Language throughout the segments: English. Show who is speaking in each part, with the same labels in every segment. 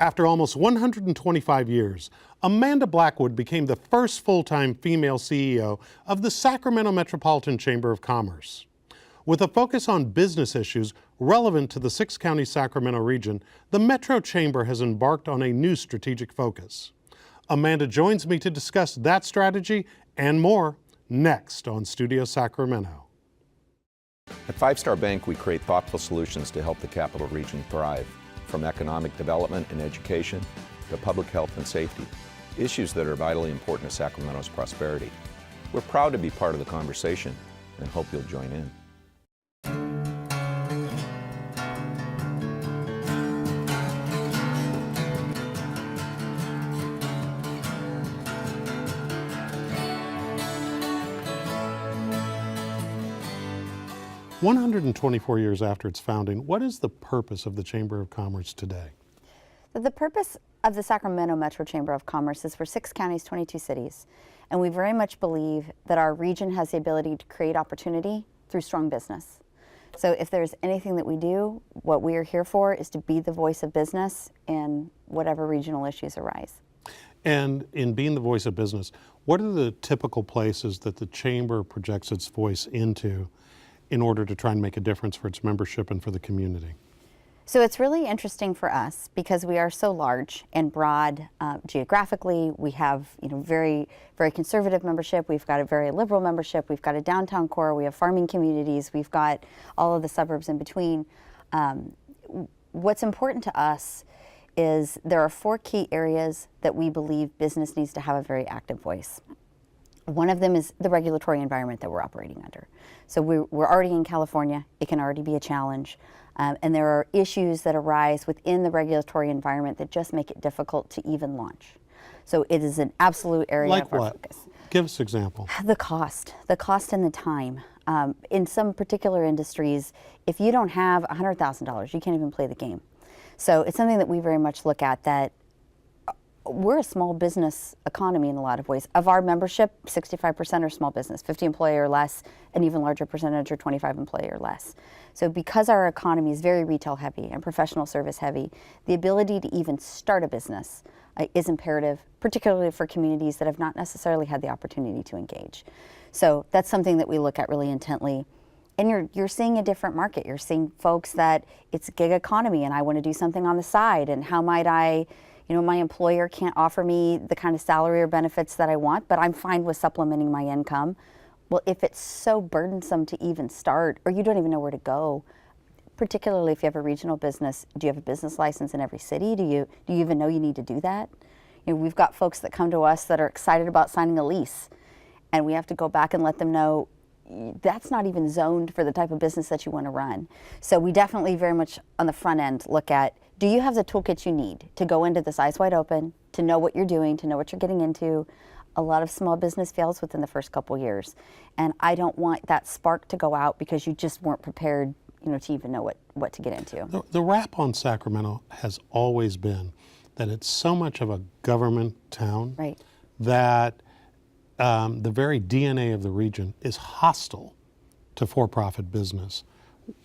Speaker 1: After almost 125 years, Amanda Blackwood became the first full-time female CEO of the Sacramento Metropolitan Chamber of Commerce. With a focus on business issues relevant to the six-county Sacramento region, the Metro Chamber has embarked on a new strategic focus. Amanda joins me to discuss that strategy and more next on Studio Sacramento.
Speaker 2: At Five Star Bank, we create thoughtful solutions to help the Capital Region thrive, from economic development and education to public health and safety, issues that are vitally important to Sacramento's prosperity. We're proud to be part of the conversation and hope you'll join in.
Speaker 1: One 124 years after its founding, what is the purpose of the Chamber of Commerce today?
Speaker 3: The purpose of the Sacramento Metro Chamber of Commerce is for 6 counties, 22 cities. And we very much believe that our region has the ability to create opportunity through strong business. So if there's anything that we do, what we are here for is to be the voice of business in whatever regional issues arise.
Speaker 1: And in being the voice of business, what are the typical places that the Chamber projects its voice into in order to try and make a difference for its membership and for the community?
Speaker 3: So it's really interesting for us because we are so large and broad geographically. We have, very, very conservative membership. We've got a very liberal membership. We've got a downtown core. We have farming communities. We've got all of the suburbs in between. What's important to us is there are 4 key areas that we believe business needs to have a very active voice. One of them is the regulatory environment that we're operating under. So we're already in California. It can already be a challenge. And there are issues that arise within the regulatory environment that just make it difficult to even launch. So it is an absolute area of our focus.
Speaker 1: Give us an example.
Speaker 3: The cost and the time. In some particular industries, if you don't have $100,000, you can't even play the game. So it's something that we very much look at, that we're a small business economy in a lot of ways. Of our membership, 65% are small business, 50 employee or less, an even larger percentage are 25 employee or less. So because our economy is very retail heavy and professional service heavy, the ability to even start a business is imperative, particularly for communities that have not necessarily had the opportunity to engage. So that's something that we look at really intently. And you're seeing a different market. You're seeing folks that it's a gig economy and I want to do something on the side, and how might I, my employer can't offer me the kind of salary or benefits that I want, but I'm fine with supplementing my income. Well, if it's so burdensome to even start, or you don't even know where to go, particularly if you have a regional business, do you have a business license in every city? Do you even know you need to do that? We've got folks that come to us that are excited about signing a lease, and we have to go back and let them know that's not even zoned for the type of business that you want to run. So we definitely very much on the front end look at, do you have the toolkit you need to go into this eyes wide open, to know what you're doing, to know what you're getting into? A lot of small business fails within the first couple years. And I don't want that spark to go out because you just weren't prepared, to even know what to get into.
Speaker 1: The rap on Sacramento has always been that it's so much of a government town,
Speaker 3: right,
Speaker 1: that the very DNA of the region is hostile to for-profit business.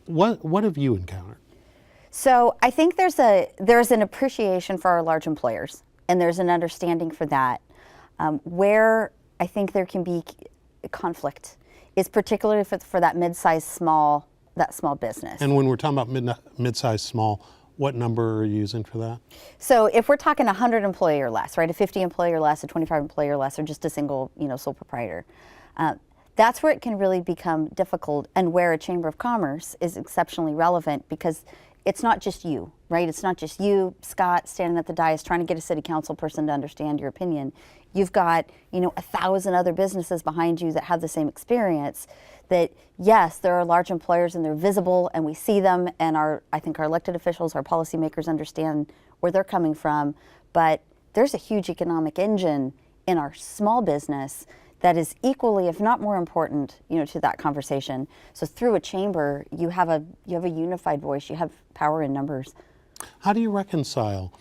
Speaker 1: What have you encountered?
Speaker 3: So I think there's an appreciation for our large employers, and there's an understanding for that. Where I think there can be conflict is particularly for that mid-sized small business.
Speaker 1: And when we're talking about mid-sized small, what number are you using for that?
Speaker 3: So if we're talking 100 employee or less, right, a 50 employee or less, a 25 employee or less, or just a single, sole proprietor, that's where it can really become difficult, and where a Chamber of Commerce is exceptionally relevant, because it's not just you, right? It's not just you, Scott, standing at the dais trying to get a city council person to understand your opinion. You've got, 1,000 other businesses behind you that have the same experience. That yes, there are large employers and they're visible and we see them, and I think our elected officials, our policymakers understand where they're coming from, but there's a huge economic engine in our small business that is equally, if not more important, to that conversation. So through a chamber, you have a unified voice. You have power in numbers.
Speaker 1: How do you reconcile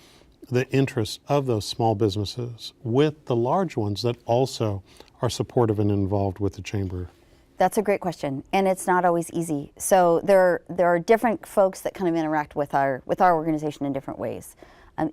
Speaker 1: the interests of those small businesses with the large ones that also are supportive and involved with the chamber?
Speaker 3: That's a great question, and it's not always easy. So there are different folks that kind of interact with our organization in different ways.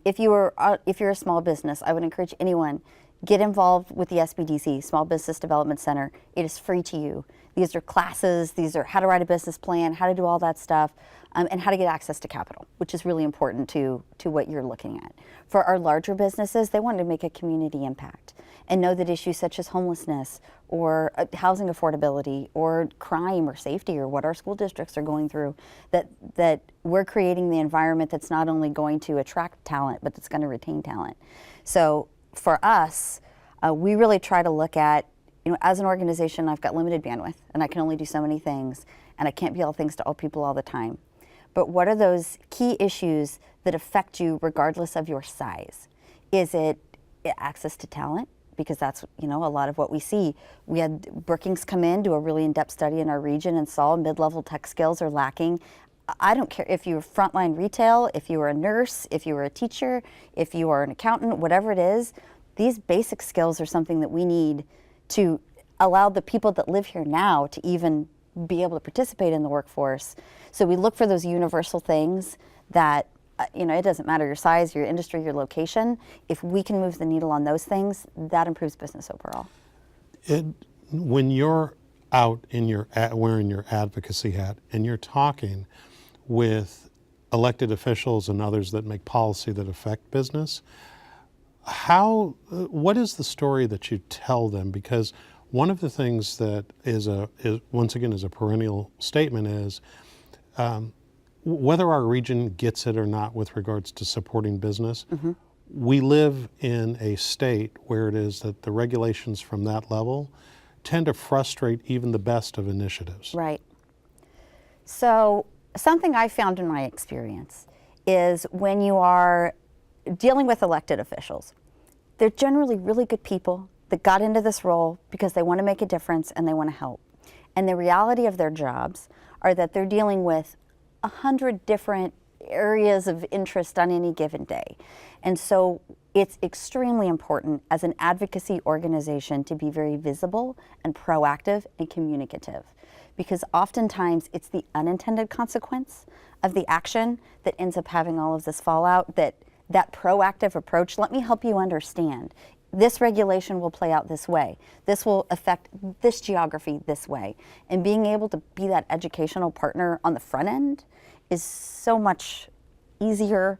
Speaker 3: If you're a small business, I would encourage anyone, get involved with the SBDC, Small Business Development Center. It is free to you. These are classes, these are how to write a business plan, how to do all that stuff, and how to get access to capital, which is really important to what you're looking at. For our larger businesses, they want to make a community impact and know that issues such as homelessness or housing affordability or crime or safety or what our school districts are going through, that we're creating the environment that's not only going to attract talent, but that's going to retain talent. So for us, we really try to look at, as an organization, I've got limited bandwidth and I can only do so many things and I can't be all things to all people all the time. But what are those key issues that affect you regardless of your size? Is it access to talent? Because that's, a lot of what we see. We had Brookings come in, do a really in-depth study in our region and saw mid-level tech skills are lacking. I don't care if you're frontline retail, if you were a nurse, if you were a teacher, if you are an accountant, whatever it is, these basic skills are something that we need to allow the people that live here now to even be able to participate in the workforce. So we look for those universal things that, it doesn't matter your size, your industry, your location. If we can move the needle on those things, that improves business overall.
Speaker 1: When you're out wearing your advocacy hat and you're talking with elected officials and others that make policy that affect business, what is the story that you tell them? Because one of the things that is once again a perennial statement is whether our region gets it or not with regards to supporting business, we live in a state where it is that the regulations from that level tend to frustrate even the best of initiatives.
Speaker 3: Right. So something I found in my experience is when you are dealing with elected officials, they're generally really good people that got into this role because they want to make a difference and they want to help. And the reality of their jobs are that they're dealing with 100 different areas of interest on any given day. And so it's extremely important as an advocacy organization to be very visible and proactive and communicative, because oftentimes it's the unintended consequence of the action that ends up having all of this fallout. That proactive approach, let me help you understand. This regulation will play out this way. This will affect this geography this way. And being able to be that educational partner on the front end is so much easier,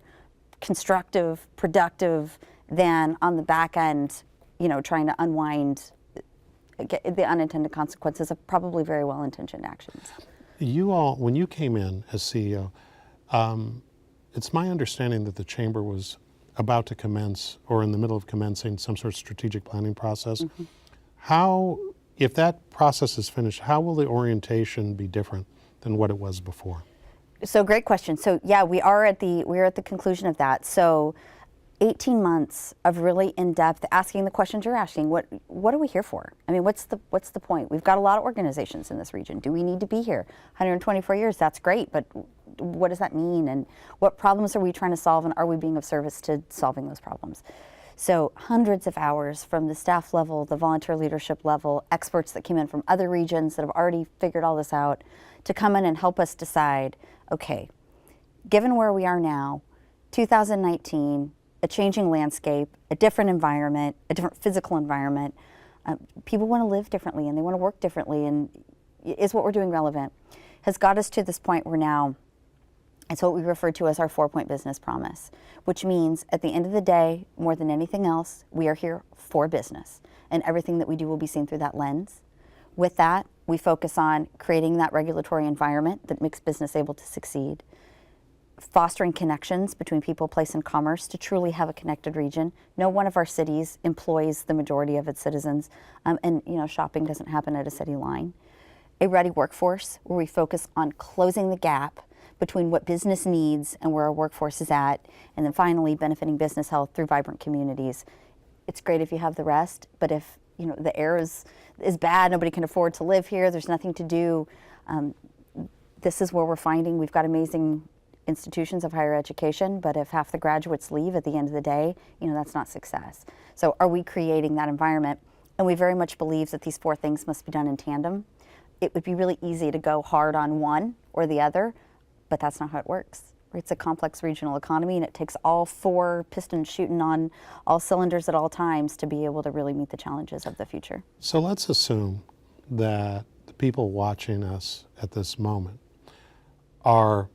Speaker 3: constructive, productive than on the back end, trying to unwind the unintended consequences of probably very well-intentioned actions.
Speaker 1: You all, when you came in as CEO, it's my understanding that the Chamber was about to commence or in the middle of commencing some sort of strategic planning process. If that process is finished, how will the orientation be different than what it was before?
Speaker 3: So great question. So yeah, we're at the conclusion of that. So 18 months of really in-depth asking the questions you're asking. What are we here for? I mean, what's the point? We've got a lot of organizations in this region. Do we need to be here? 124 years, that's great, but what does that mean? And what problems are we trying to solve, and are we being of service to solving those problems? So hundreds of hours from the staff level, the volunteer leadership level, experts that came in from other regions that have already figured all this out to come in and help us decide, okay, given where we are now, 2019, a changing landscape, a different environment, a different physical environment. People want to live differently and they want to work differently, and is what we're doing relevant? Has got us to this point where now it's what we refer to as our 4-point business promise, which means at the end of the day, more than anything else, we are here for business, and everything that we do will be seen through that lens. With that, we focus on creating that regulatory environment that makes business able to succeed, fostering connections between people, place, and commerce to truly have a connected region. No one of our cities employs the majority of its citizens, and shopping doesn't happen at a city line. A ready workforce where we focus on closing the gap between what business needs and where our workforce is at, and then finally benefiting business health through vibrant communities. It's great if you have the rest, but if the air is bad, nobody can afford to live here, there's nothing to do. This is where we're finding we've got amazing institutions of higher education, but if half the graduates leave at the end of the day, that's not success. So are we creating that environment? And we very much believe that these 4 things must be done in tandem. It would be really easy to go hard on one or the other, but that's not how it works. It's a complex regional economy, and it takes all four pistons shooting on all cylinders at all times to be able to really meet the challenges of the future.
Speaker 1: So let's assume that the people watching us at this moment are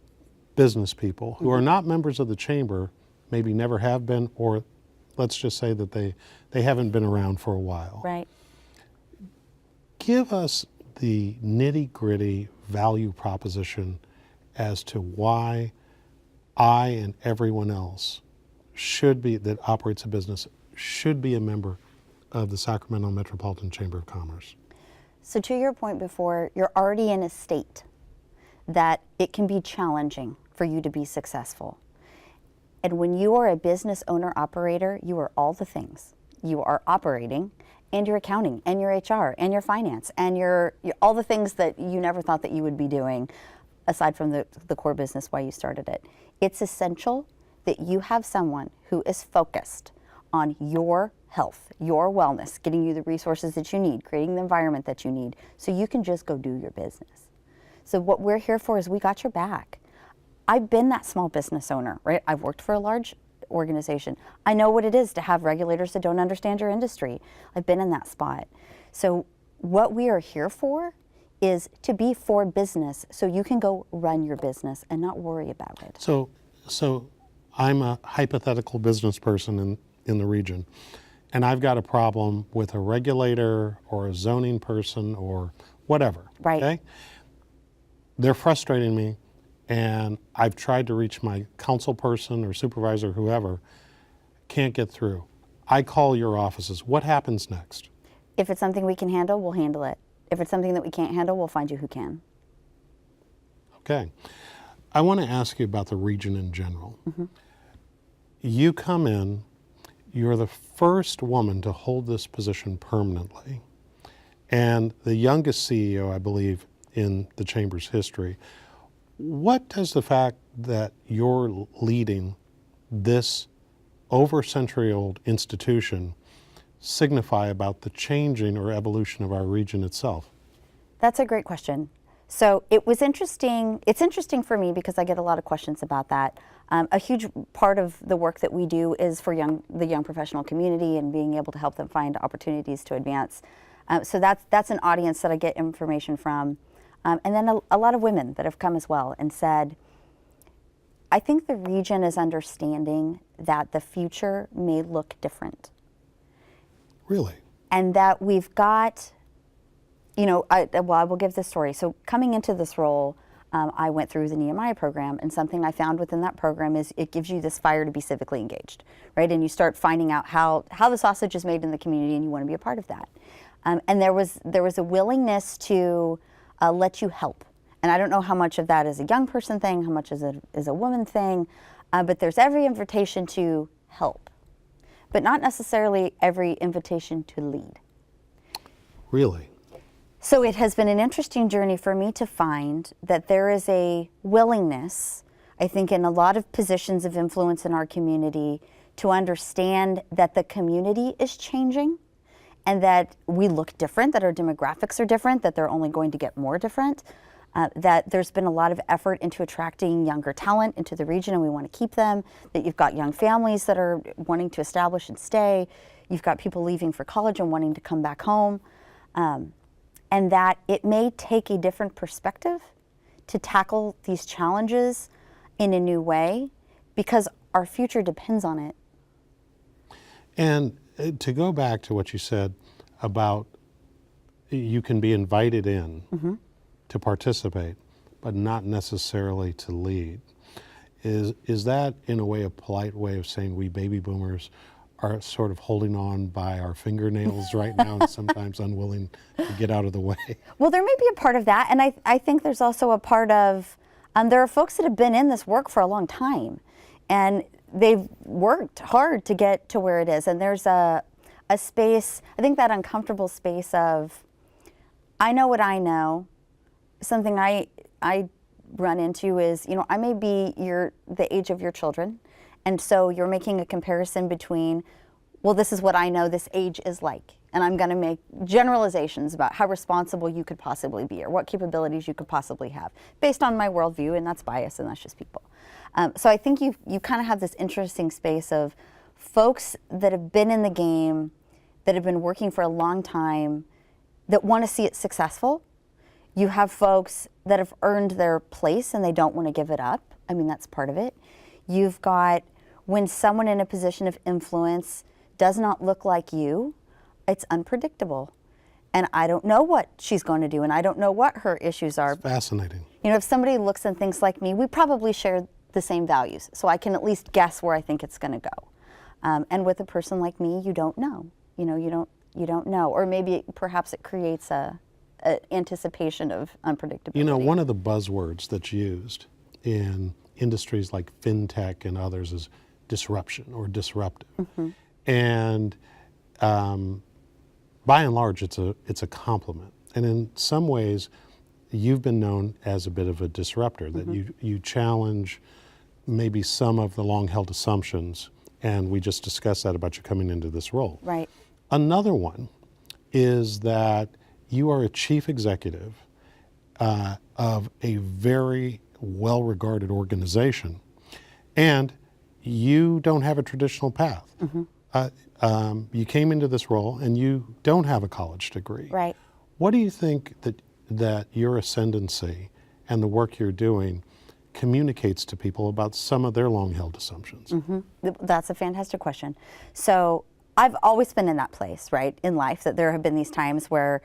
Speaker 1: business people who are not members of the chamber, maybe never have been, or let's just say that they haven't been around for a while.
Speaker 3: Right.
Speaker 1: Give us the nitty-gritty value proposition as to why I and everyone else should be, that operates a business, should be a member of the Sacramento Metropolitan Chamber of Commerce.
Speaker 3: So to your point before, you're already in a state that it can be challenging for you to be successful. And when you are a business owner operator, you are all the things. You are operating, and your accounting, and your HR, and your finance, and your all the things that you never thought that you would be doing, aside from the core business why you started it. It's essential that you have someone who is focused on your health, your wellness, getting you the resources that you need, creating the environment that you need, so you can just go do your business. So what we're here for is we got your back. I've been that small business owner, right? I've worked for a large organization. I know what it is to have regulators that don't understand your industry. I've been in that spot. So what we are here for is to be for business, so you can go run your business and not worry about it.
Speaker 1: So I'm a hypothetical business person in the region, and I've got a problem with a regulator or a zoning person or whatever.
Speaker 3: Right.
Speaker 1: Okay? They're frustrating me, and I've tried to reach my council person or supervisor, whoever, can't get through. I call your offices. What happens next?
Speaker 3: If it's something we can handle, we'll handle it. If it's something that we can't handle, we'll find you who can.
Speaker 1: Okay. I want to ask you about the region in general. You come in, you're the first woman to hold this position permanently, and the youngest CEO, I believe, in the Chamber's history. What does the fact that you're leading this over-century-old institution signify about the changing or evolution of our region itself?
Speaker 3: That's a great question. So it was interesting. It's interesting for me because I get a lot of questions about that. A huge part of the work that we do is for the young professional community and being able to help them find opportunities to advance. So that's an audience that I get information from. And then a lot of women that have come as well and said, I think the region is understanding that the future may look different.
Speaker 1: Really?
Speaker 3: And that we've got, I will give this story. So coming into this role, I went through the Nehemiah program, and something I found within that program is it gives you this fire to be civically engaged, right? And you start finding out how the sausage is made in the community, and you want to be a part of that. And there was a willingness to let you help. And I don't know how much of that is a young person thing, how much is a woman thing, but there's every invitation to help, but not necessarily every invitation to lead.
Speaker 1: Really?
Speaker 3: So it has been an interesting journey for me to find that there is a willingness, I think, in a lot of positions of influence in our community to understand that the community is changing and that we look different, that our demographics are different, that they're only going to get more different, that there's been a lot of effort into attracting younger talent into the region, and we want to keep them, that you've got young families that are wanting to establish and stay, you've got people leaving for college and wanting to come back home, and that it may take a different perspective to tackle these challenges in a new way because our future depends on it.
Speaker 1: And to go back to what you said about you can be invited in to participate, but not necessarily to lead, is that in a way a polite way of saying we baby boomers are sort of holding on by our fingernails right now and sometimes unwilling to get out of the way?
Speaker 3: Well, there may be a part of that, and I think there's also a part of, there are folks that have been in this work for a long time, and they've worked hard to get to where it is, and there's a space, I think that uncomfortable space of, I know what I know. Something I run into is, I may be the age of your children, and so you're making a comparison between, well, this is what I know this age is like, and I'm going to make generalizations about how responsible you could possibly be or what capabilities you could possibly have based on my worldview, and that's bias, and that's just people. So I think you kind of have this interesting space of folks that have been in the game, that have been working for a long time, that want to see it successful. You have folks that have earned their place and they don't want to give it up. I mean, that's part of it. You've got when someone in a position of influence does not look like you, it's unpredictable. And I don't know what she's going to do, and I don't know what her issues are.
Speaker 1: It's fascinating.
Speaker 3: You know, if somebody looks and thinks like me, we probably share the same values, so I can at least guess where I think it's going to go. And with a person like me, you don't know. You know, you don't know, or maybe perhaps it creates a anticipation of unpredictability.
Speaker 1: You know, one of the buzzwords that's used in industries like fintech and others is disruption or disruptive.
Speaker 3: Mm-hmm.
Speaker 1: And by and large, it's a compliment. And in some ways, you've been known as a bit of a disruptor, that you challenge maybe some of the long-held assumptions, and we just discussed that about you coming into this role.
Speaker 3: Right.
Speaker 1: Another one is that you are a chief executive of a very well-regarded organization, and you don't have a traditional path. You came into this role and you don't have a college degree.
Speaker 3: Right.
Speaker 1: What do you think that your ascendancy and the work you're doing communicates to people about some of their long-held assumptions?
Speaker 3: That's a fantastic question. So I've always been in that place, right, in life, that there have been these times where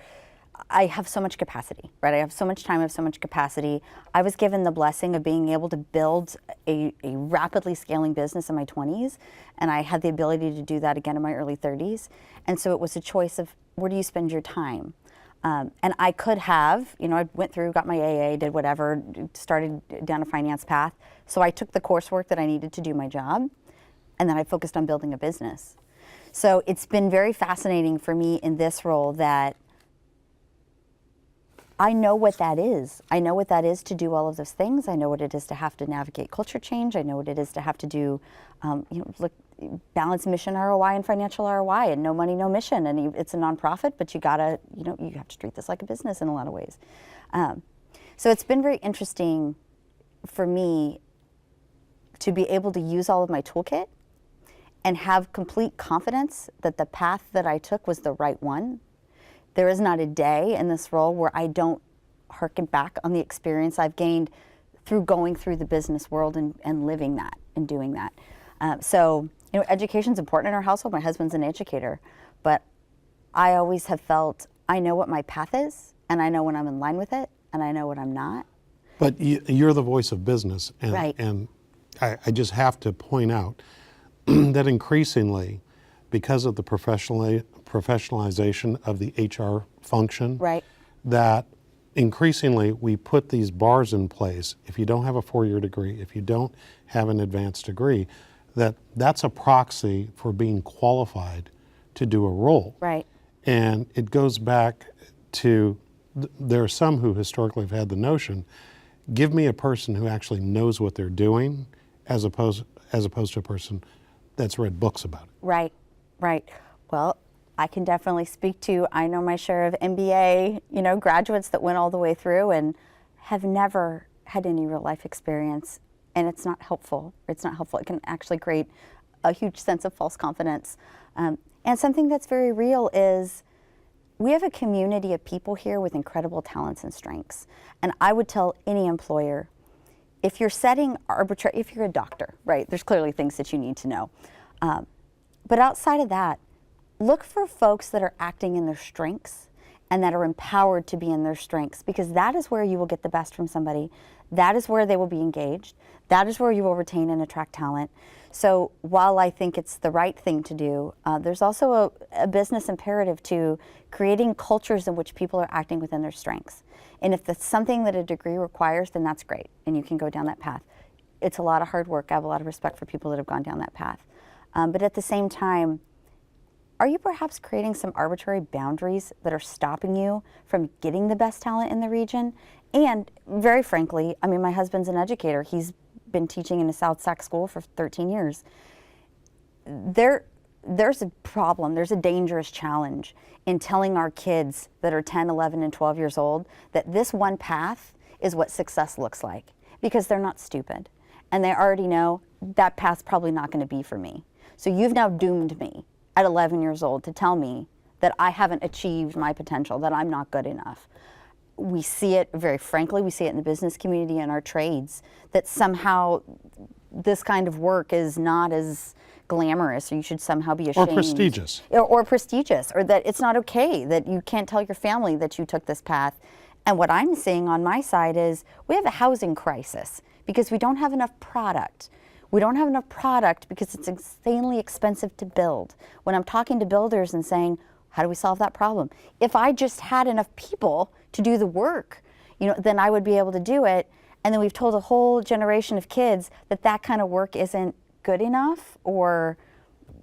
Speaker 3: I have so much capacity, right? I have so much time, I have so much capacity. I was given the blessing of being able to build a rapidly scaling business in my 20s, and I had the ability to do that again in my early 30s. And so it was a choice of where do you spend your time? And I could have, you know, I went through, got my AA, did whatever, started down a finance path. So I took the coursework that I needed to do my job, and then I focused on building a business. So it's been very fascinating for me in this role that I know what that is. I know what that is to do all of those things. I know what it is to have to navigate culture change. I know what it is to have to do, balance mission ROI and financial ROI, and no money, no mission. And it's a nonprofit, but you gotta, you have to treat this like a business in a lot of ways. So it's been very interesting for me to be able to use all of my toolkit and have complete confidence that the path that I took was the right one. There is not a day in this role where I don't harken back on the experience I've gained through going through the business world and living that and doing that. So, education's important in our household. My husband's an educator, but I always have felt I know what my path is, and I know when I'm in line with it, and I know when I'm not.
Speaker 1: But you're the voice of business, and,
Speaker 3: Right.
Speaker 1: and I just have to point out that increasingly, because of the professionalization of the HR function,
Speaker 3: Right.
Speaker 1: that increasingly we put these bars in place. If you don't have a 4-year degree, if you don't have an advanced degree, that's a proxy for being qualified to do a role.
Speaker 3: Right.
Speaker 1: And it goes back to, there are some who historically have had the notion, give me a person who actually knows what they're doing as opposed to a person that's read books about it.
Speaker 3: Right, right. Well, I can definitely speak to, I know my share of MBA, graduates that went all the way through and have never had any real life experience, and it's not helpful. It's not helpful. It can actually create a huge sense of false confidence. And something that's very real is we have a community of people here with incredible talents and strengths. And I would tell any employer, if you're setting arbitrary, if you're a doctor, right, there's clearly things that you need to know. But outside of that, look for folks that are acting in their strengths and that are empowered to be in their strengths, because that is where you will get the best from somebody. That is where they will be engaged. That is where you will retain and attract talent. So while I think it's the right thing to do, there's also a business imperative to creating cultures in which people are acting within their strengths. And if that's something that a degree requires, then that's great, and you can go down that path. It's a lot of hard work. I have a lot of respect for people that have gone down that path. But at the same time, are you perhaps creating some arbitrary boundaries that are stopping you from getting the best talent in the region? And very frankly, my husband's an educator. He's been teaching in a South Sac school for 13 years. There's a problem, there's a dangerous challenge in telling our kids that are 10, 11, and 12 years old that this one path is what success looks like, because they're not stupid. and they already know that path's probably not going to be for me. So you've now doomed me at 11 years old to tell me that I haven't achieved my potential, that I'm not good enough. We see it, very frankly, we see it in the business community and our trades, that somehow this kind of work is not as glamorous, or you should somehow be ashamed.
Speaker 1: Or prestigious.
Speaker 3: Or prestigious, or that it's not okay, that you can't tell your family that you took this path. And what I'm seeing on my side is we have a housing crisis because we don't have enough product. We don't have enough product because it's insanely expensive to build. When I'm talking to builders and saying, how do we solve that problem? If I just had enough people to do the work, then I would be able to do it. And then we've told a whole generation of kids that that kind of work isn't good enough, or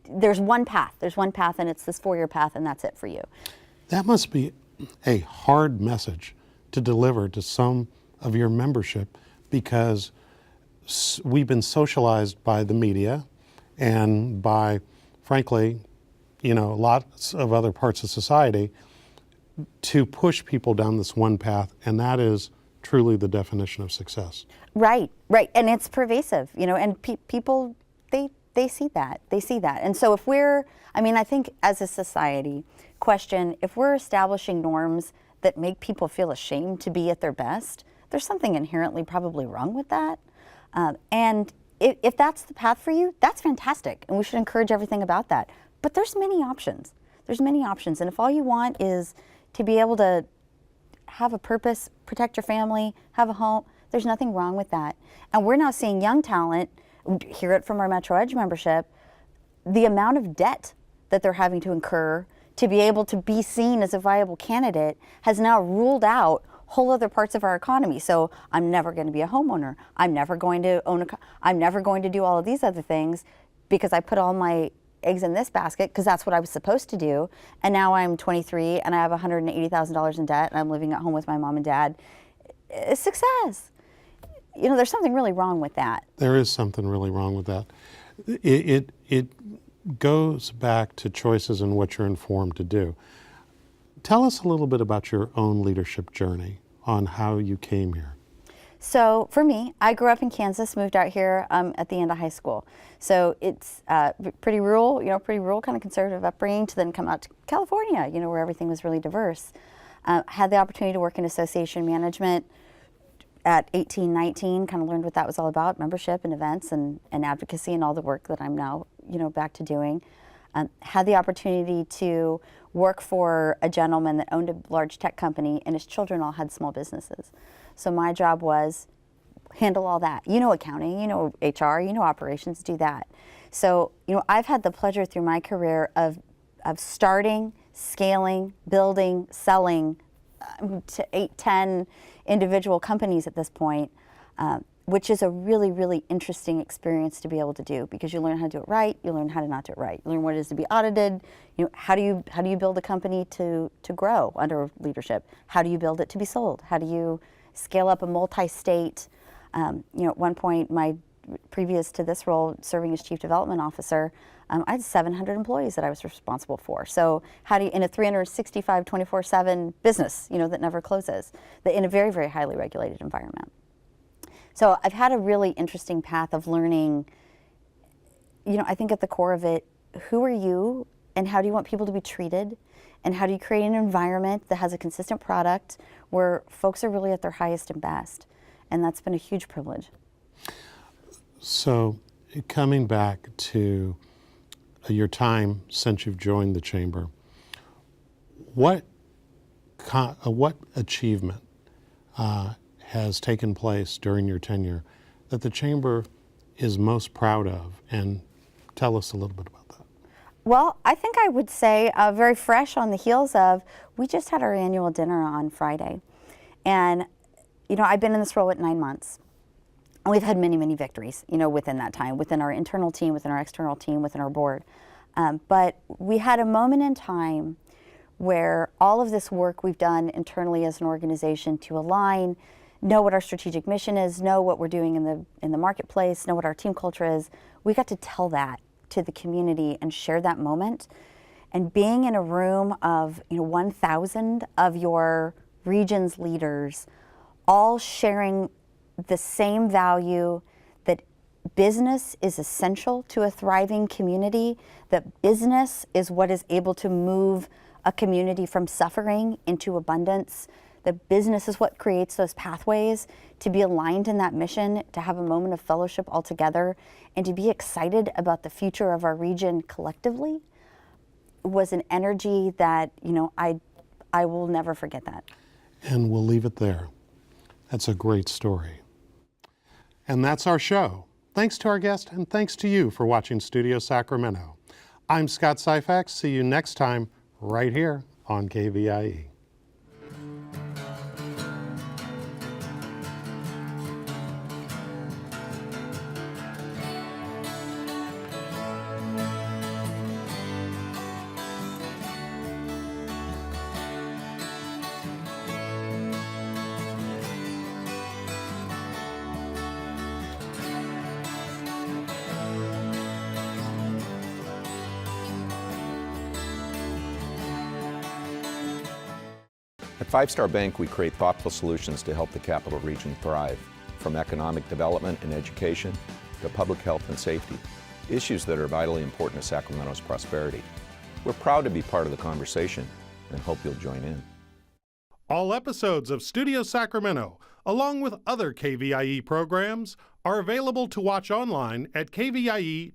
Speaker 3: there's one path and it's this 4-year path and that's it for you.
Speaker 1: That must be a hard message to deliver to some of your membership, because we've been socialized by the media and by, frankly, lots of other parts of society to push people down this one path, and that is truly the definition of success.
Speaker 3: Right, and it's pervasive, and people, they see that. And so if I think as a society, question, if we're establishing norms that make people feel ashamed to be at their best, there's something inherently probably wrong with that. And if that's the path for you, that's fantastic, and we should encourage everything about that. But there's many options. And if all you want is to be able to have a purpose, protect your family, have a home, there's nothing wrong with that. And we're now seeing young talent, hear it from our Metro Edge membership, the amount of debt that they're having to incur to be able to be seen as a viable candidate has now ruled out whole other parts of our economy. So I'm never going to be a homeowner. I'm never going to I'm never going to do all of these other things because I put all my eggs in this basket because that's what I was supposed to do. And now I'm 23 and I have $180,000 in debt and I'm living at home with my mom and dad. It's success. There's something really wrong with that.
Speaker 1: There is something really wrong with that. It goes back to choices and what you're informed to do. Tell us a little bit about your own leadership journey on how you came here.
Speaker 3: So for me, I grew up in Kansas, moved out here at the end of high school. So it's pretty rural, kind of conservative upbringing, to then come out to California, where everything was really diverse. Had the opportunity to work in association management at 18, 19, kind of learned what that was all about, membership and events and advocacy and all the work that I'm now, back to doing. Had the opportunity to work for a gentleman that owned a large tech company, and his children all had small businesses. So my job was handle all that. Accounting, HR, operations, do that. So, I've had the pleasure through my career of starting, scaling, building, selling to 8, 10 individual companies at this point, which is a really, really interesting experience to be able to do, because you learn how to do it right, you learn how to not do it right, you learn what it is to be audited, how do you build a company to grow under leadership? How do you build it to be sold? How do you scale up a multi-state? At one point, previous to this role, serving as chief development officer, I had 700 employees that I was responsible for. So how do you, in a 365, 24/7 business, that never closes, in a very, very highly regulated environment. So I've had a really interesting path of learning, I think at the core of it, who are you and how do you want people to be treated? And how do you create an environment that has a consistent product where folks are really at their highest and best? And that's been a huge privilege.
Speaker 1: So coming back to your time since you've joined the Chamber, what achievement has taken place during your tenure that the Chamber is most proud of? And tell us a little bit about that.
Speaker 3: Well, I think I would say very fresh on the heels of, we just had our annual dinner on Friday. And, I've been in this role at 9 months. And we've had many, many victories, within that time, within our internal team, within our external team, within our board. But we had a moment in time where all of this work we've done internally as an organization to align, know what our strategic mission is, know what we're doing in the marketplace, know what our team culture is, we got to tell that to the community and share that moment. And being in a room of 1,000 of your region's leaders, all sharing the same value that business is essential to a thriving community, that business is what is able to move a community from suffering into abundance. The business is what creates those pathways to be aligned in that mission, to have a moment of fellowship all together, and to be excited about the future of our region collectively was an energy that, I will never forget that.
Speaker 1: And we'll leave it there. That's a great story. And that's our show. Thanks to our guest, and thanks to you for watching Studio Sacramento. I'm Scott Syphax. See you next time right here on KVIE.
Speaker 2: At 5 Star Bank, we create thoughtful solutions to help the Capital Region thrive, from economic development and education to public health and safety, issues that are vitally important to Sacramento's prosperity. We're proud to be part of the conversation and hope you'll join in.
Speaker 1: All episodes of Studio Sacramento, along with other KVIE programs, are available to watch online at kvie.org/video.